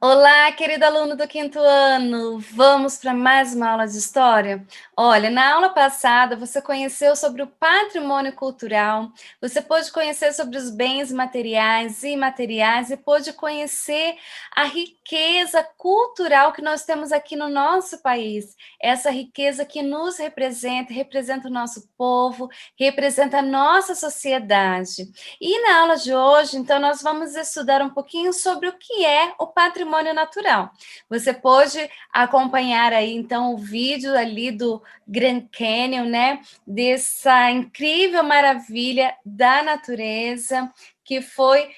Olá, querido aluno do quinto ano! Vamos para mais uma aula de história? Olha, na aula passada você conheceu sobre o patrimônio cultural, você pôde conhecer sobre os bens materiais e imateriais e pôde conhecer a riqueza cultural que nós temos aqui no nosso país. Essa riqueza que nos representa, representa o nosso povo, representa a nossa sociedade. E na aula de hoje, então, nós vamos estudar um pouquinho sobre o que é o patrimônio natural. Você pode acompanhar aí, então, o vídeo ali do Grand Canyon, né? Dessa incrível maravilha da natureza, que foi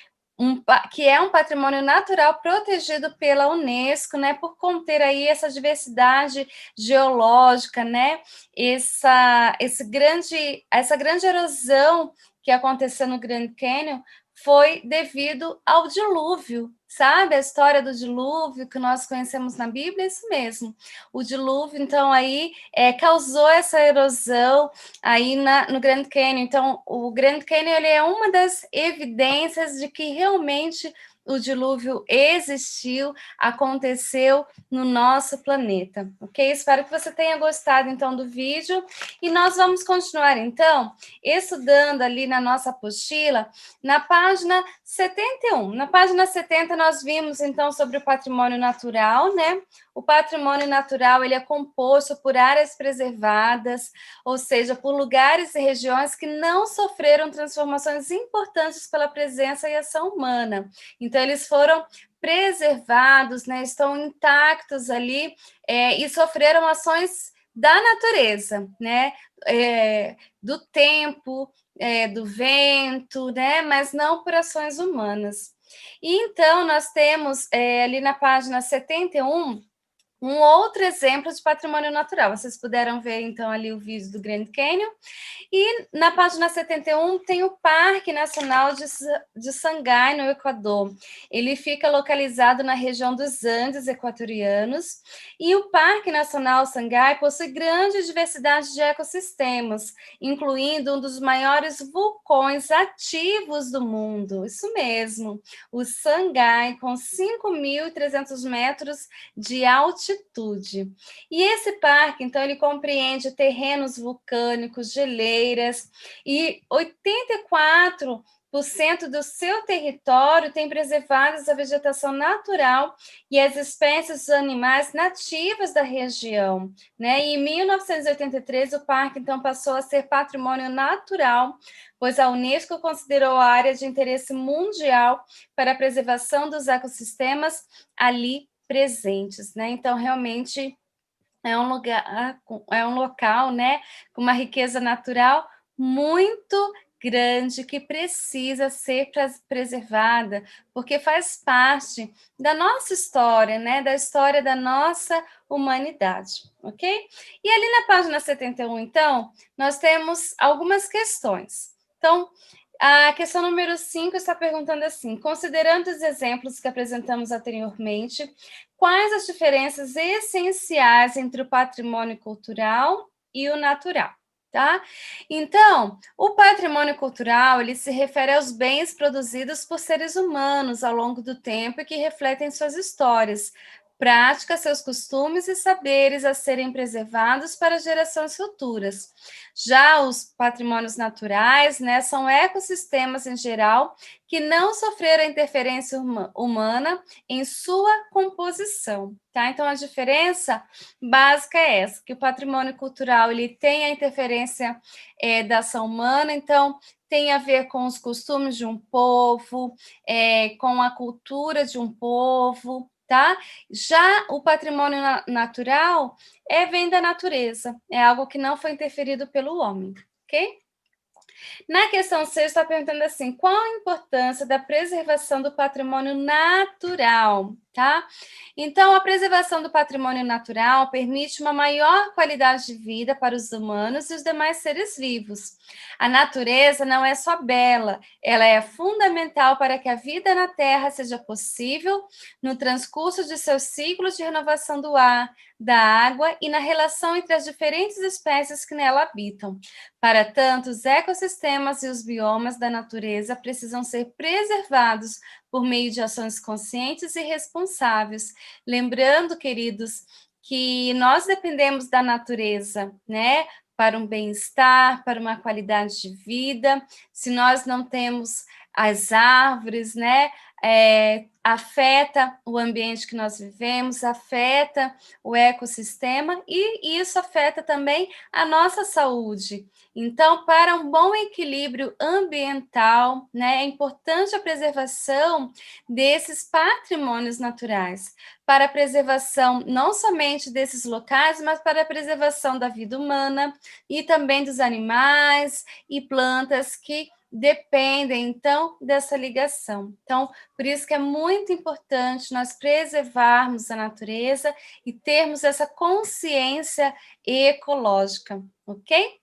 que é um patrimônio natural protegido pela Unesco, né, por conter aí essa diversidade geológica, né, essa grande erosão que aconteceu no Grand Canyon foi devido ao dilúvio, sabe? A história do dilúvio que nós conhecemos na Bíblia, é isso mesmo. O dilúvio, então, aí causou essa erosão aí no Grand Canyon. Então, o Grand Canyon ele é uma das evidências de que realmente o dilúvio existiu, aconteceu no nosso planeta, ok? Espero que você tenha gostado, então, do vídeo. E nós vamos continuar, então, estudando ali na nossa apostila, na página 71. Na página 70, nós vimos, então, sobre o patrimônio natural, né? O patrimônio natural, ele é composto por áreas preservadas, ou seja, por lugares e regiões que não sofreram transformações importantes pela presença e ação humana. Então, eles foram preservados, né? Estão intactos ali e sofreram ações da natureza, né? Do tempo, do vento, né? Mas não por ações humanas. E então nós temos ali na página 71 um outro exemplo de patrimônio natural. Vocês puderam ver então ali o vídeo do Grand Canyon. E na página 71 tem o Parque Nacional de Sangay, no Equador. Ele fica localizado na região dos Andes equatorianos e o Parque Nacional Sangay possui grande diversidade de ecossistemas, incluindo um dos maiores vulcões ativos do mundo. Isso mesmo, o Sangay, com 5.300 metros de altitude. E esse parque, então, ele compreende terrenos vulcânicos, geleiras, e 84% do seu território tem preservadas a vegetação natural e as espécies dos animais nativas da região, né? E em 1983, o parque, então, passou a ser patrimônio natural, pois a Unesco considerou a área de interesse mundial para a preservação dos ecossistemas ali presentes, né? Então, realmente é um lugar, é um local, né, com uma riqueza natural muito grande que precisa ser preservada, porque faz parte da nossa história, né, da história da nossa humanidade, ok? E ali na página 71, então, nós temos algumas questões. Então, a questão número 5 está perguntando assim: considerando os exemplos que apresentamos anteriormente, quais as diferenças essenciais entre o patrimônio cultural e o natural? Tá? Então, o patrimônio cultural ele se refere aos bens produzidos por seres humanos ao longo do tempo e que refletem suas histórias, práticas, seus costumes e saberes a serem preservados para gerações futuras. Já os patrimônios naturais, né, são ecossistemas em geral que não sofreram interferência humana em sua composição, tá? Então a diferença básica é essa, que o patrimônio cultural ele tem a interferência da ação humana, então tem a ver com os costumes de um povo, com a cultura de um povo, tá? Já o patrimônio natural vem da natureza, é algo que não foi interferido pelo homem, ok? Na questão 6, está perguntando assim: qual a importância da preservação do patrimônio natural? Tá? Então, a preservação do patrimônio natural permite uma maior qualidade de vida para os humanos e os demais seres vivos. A natureza não é só bela, ela é fundamental para que a vida na Terra seja possível no transcurso de seus ciclos de renovação do ar, da água e na relação entre as diferentes espécies que nela habitam. Para tanto, os ecossistemas e os biomas da natureza precisam ser preservados por meio de ações conscientes e responsáveis. Lembrando, queridos, que nós dependemos da natureza, né? Para um bem-estar, para uma qualidade de vida. Se nós não temos as árvores, né? Afeta o ambiente que nós vivemos, afeta o ecossistema e isso afeta também a nossa saúde. Então, para um bom equilíbrio ambiental, né, é importante a preservação desses patrimônios naturais, para a preservação não somente desses locais, mas para a preservação da vida humana e também dos animais e plantas que dependem, então, dessa ligação. Então, por isso que é muito importante nós preservarmos a natureza e termos essa consciência ecológica, ok?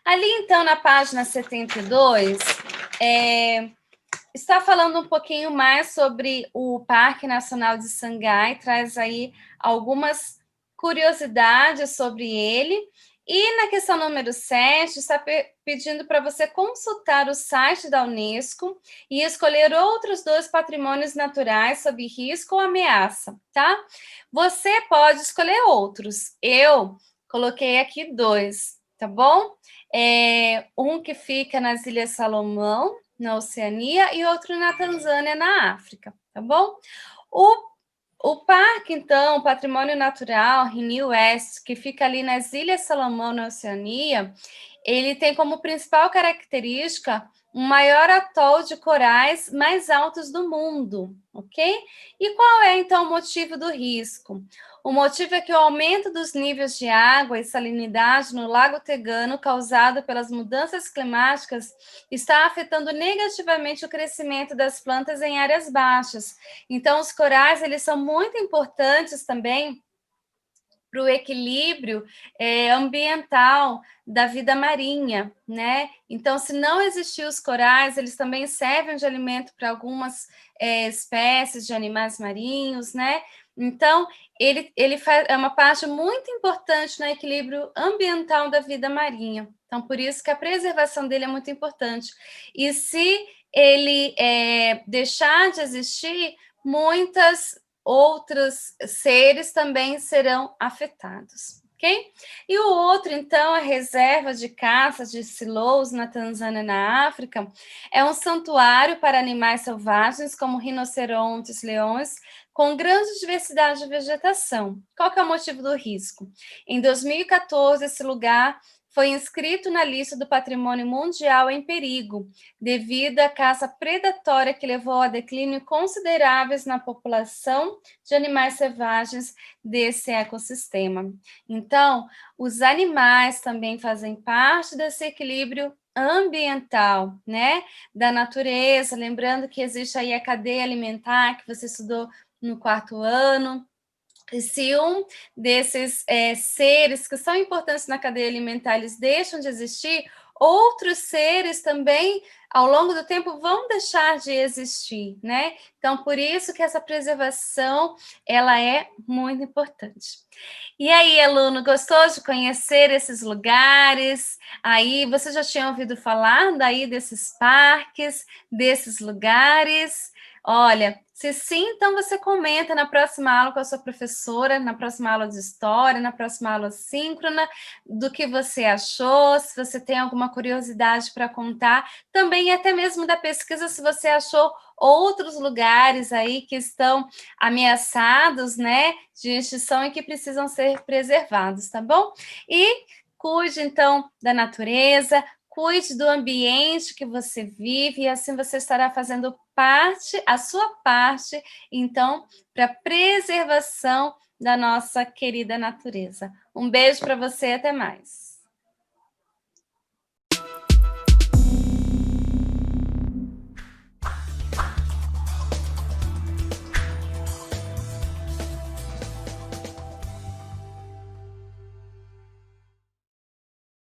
Ali, então, na página 72, está falando um pouquinho mais sobre o Parque Nacional de Sangai, traz aí algumas curiosidades sobre ele. E na questão número 7, está pedindo para você consultar o site da Unesco e escolher outros 2 patrimônios naturais sob risco ou ameaça, tá? Você pode escolher outros. Eu coloquei aqui 2, tá bom? Um que fica nas Ilhas Salomão, na Oceania, e outro na Tanzânia, na África, tá bom? O parque, então, o Patrimônio Natural Rini West, que fica ali nas Ilhas Salomão, na Oceania, ele tem como principal característica um maior atol de corais mais altos do mundo, ok? E qual é, então, o motivo do risco? O motivo é que o aumento dos níveis de água e salinidade no Lago Tegano, causado pelas mudanças climáticas, está afetando negativamente o crescimento das plantas em áreas baixas. Então, os corais, eles são muito importantes também para o equilíbrio ambiental da vida marinha, né? Então, se não existir os corais, eles também servem de alimento para algumas espécies de animais marinhos, né? Então, ele é uma parte muito importante no equilíbrio ambiental da vida marinha. Então, por isso que a preservação dele é muito importante. E se ele deixar de existir, muitas outros seres também serão afetados, ok? E o outro, então, a reserva de caça de Silows, na Tanzânia e na África, é um santuário para animais selvagens, como rinocerontes, leões, com grande diversidade de vegetação. Qual que é o motivo do risco? Em 2014, esse lugar foi inscrito na lista do Patrimônio Mundial em perigo, devido à caça predatória que levou a declínio consideráveis na população de animais selvagens desse ecossistema. Então, os animais também fazem parte desse equilíbrio ambiental, né, da natureza, lembrando que existe aí a cadeia alimentar que você estudou no 4º ano. E se um desses seres que são importantes na cadeia alimentar, eles deixam de existir, outros seres também, ao longo do tempo, vão deixar de existir, né? Então, por isso que essa preservação, ela é muito importante. E aí, aluno, gostou de conhecer esses lugares? Aí, você já tinha ouvido falar daí desses parques, desses lugares? Olha, se sim, então você comenta na próxima aula com a sua professora, na próxima aula de história, na próxima aula síncrona, do que você achou, se você tem alguma curiosidade para contar, também até mesmo da pesquisa, se você achou outros lugares aí que estão ameaçados, né, de extinção e que precisam ser preservados, tá bom? E cuide, então, da natureza, cuide do ambiente que você vive, e assim você estará fazendo a sua parte, então, para a preservação da nossa querida natureza. Um beijo para você, até mais.